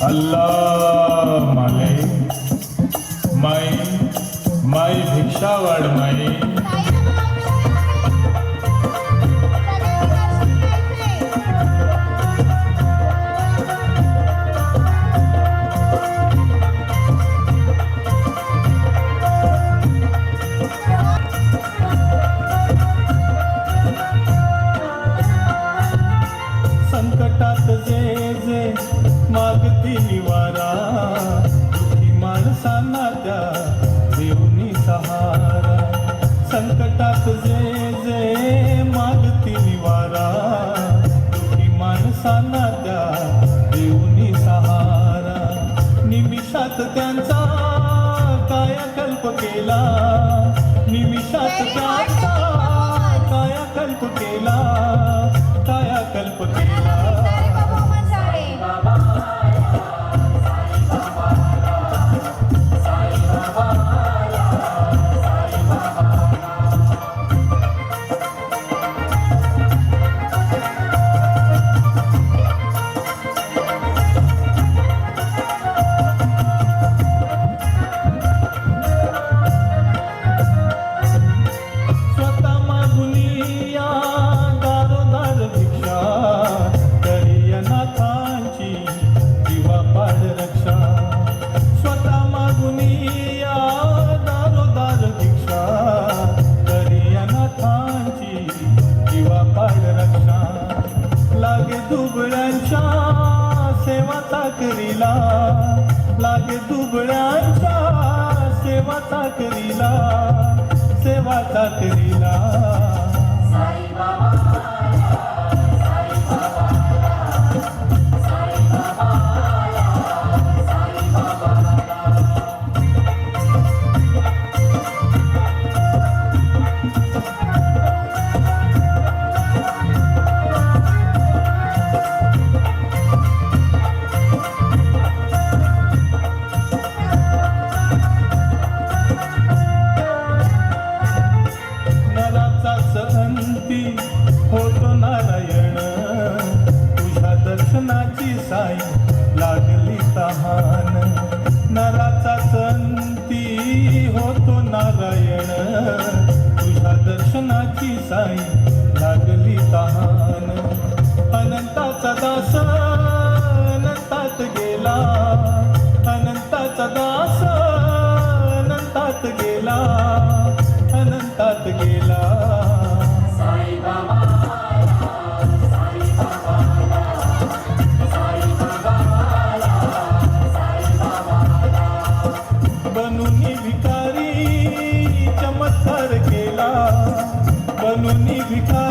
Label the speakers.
Speaker 1: अल्लाह माले माई भिक्षा वाढ माई.
Speaker 2: संकटात जे मागती निवारा, दुःखी माणसांना त्या देऊनी सहारा. संकटात जे मागती निवारा, दुःखी माणसांना त्या देऊनी सहारा. निमिषात त्यांचा कायाकल्प केला, निमिषात त्यांचा कायाकल्प केला, कायाकल्प केला. लागे दुबळ्यांच्या सेवा चाकरीला, लागे दुबळ्यांच्या सेवा चाकरीला, सेवा चाकरीला. अंती होतो नारायण, तुझ्या दर्शनाची साई लागली तहान. नराचाच अंती होतो नारायण, तुझ्या दर्शनाची साई लागली तहान. अनंताचा दास अनंतात गेला, अनंताचा दास अनंतात गेला, अनंतात गेला. बनूनी भिकारी चमत्कार केला, बनूनी भिकारी